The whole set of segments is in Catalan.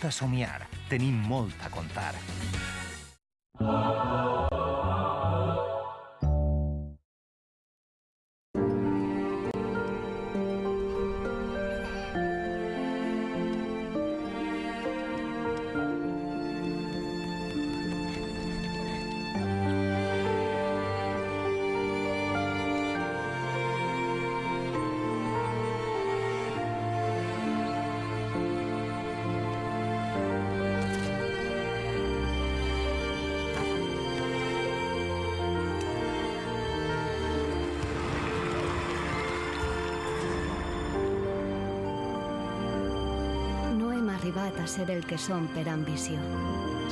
molt a somiar, tenim molt a contar. Arribat a ser el que som per ambició,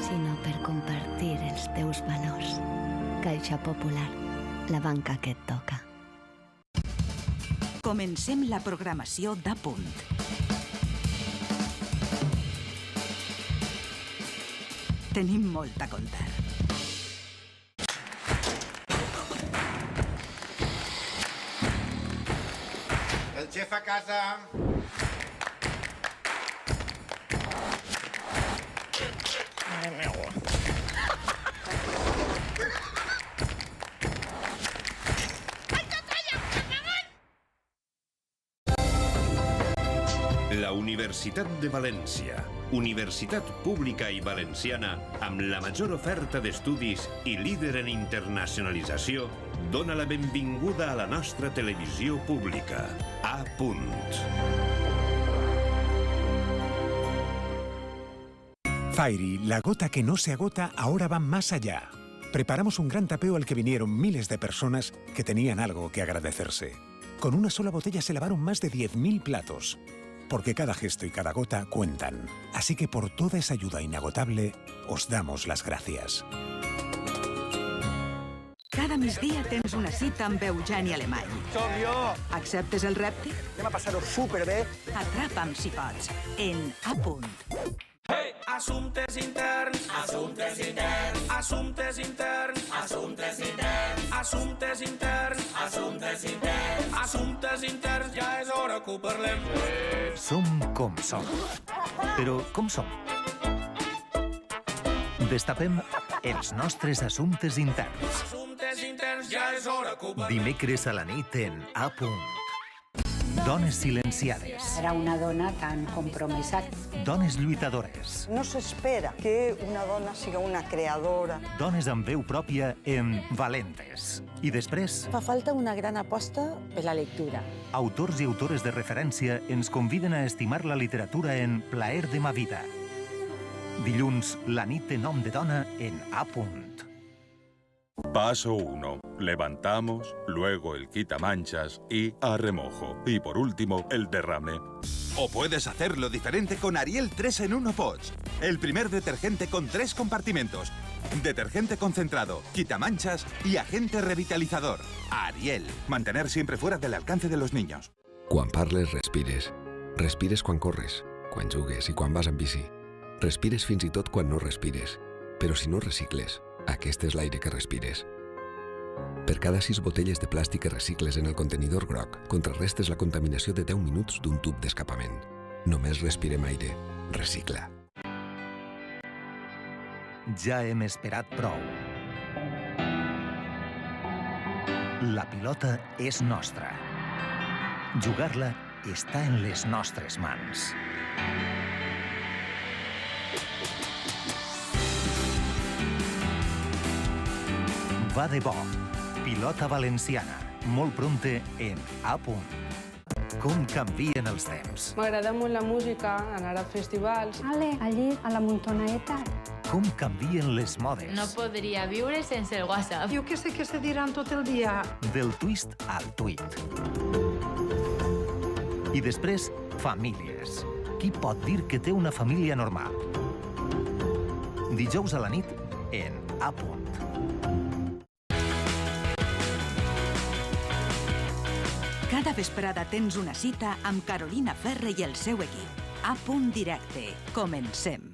sinó per compartir els teus valors. Caixa Popular, la banca que et toca. Comencem la programació d'A Punt. Tenim molt a contar. El xef a casa. Mare meva. La Universitat de València, universitat pública i valenciana amb la major oferta d'estudis i líder en internacionalització, dona la benvinguda a la nostra televisió pública. A Punt. Fairy, la gota que no se agota, ahora va más allá. Preparamos un gran tapeo al que vinieron miles de personas que tenían algo que agradecerse. Con una sola botella se lavaron más de 10.000 platos. Porque cada gesto y cada gota cuentan. Así que por toda esa ayuda inagotable, os damos las gracias. Cada migdia tens una cita amb Eugeni Alemany. Som jo! Acceptes el repte? Anem a passar-ho superbé. Atrapa'm si pots, en A Punt. Hey! Assumptes interns, assumptes interns, assumptes interns, assumptes interns, assumptes interns, assumptes interns, assumptes interns, ja és hora que ho parlem. Som com som. Però com som? Destapem els nostres assumptes interns. Assumptes interns, ja és hora que ho parlem. Dimecres a la nit en A Punt. Dones silenciades. Era una dona tan compromesa. Dones lluitadores. No s'espera que una dona siga una creadora. Dones amb veu pròpia en Valentes. I després... Fa falta una gran aposta per la lectura. Autors i autores de referència ens conviden a estimar la literatura en Plaer de ma vida. Dilluns, la nit en nom de dona en A Punt. Paso 1. Levantamos, luego el quitamanchas y a remojo. Y por último, el derrame. O puedes hacerlo diferente con Ariel 3 en 1 Pods. El primer detergente con 3 compartimentos. Detergente concentrado, quitamanchas y agente revitalizador. Ariel. Mantener siempre fuera del alcance de los niños. Quan parles, respires. Respires quan corres, quan jugues i quan vas en bici. Respires fins i tot quan no respires. Però si no recicles, aquest és l'aire que respires. Per cada 6 botelles de plàstic que recicles en el contenidor groc, contrarrestes la contaminació de 10 minuts d'un tub d'escapament. Només respirem aire. Recicla. Ja hem esperat prou. La pilota és nostra. Jugar-la està en les nostres mans. Va de bo. Pilota valenciana. Molt pronte en A Punt. Com canvien els temps. M'agrada molt la música, anar a festivals. Ale, allí, a la Montonaeta. Com canvien les modes. No podria viure sense el WhatsApp. Jo què sé què se diran tot el dia. Del twist al tuit. I després, famílies. Qui pot dir que té una família normal? Dijous a la nit en A Punt. Cada vesprada tens una cita amb Carolina Ferre i el seu equip. A Punt Directe. Comencem.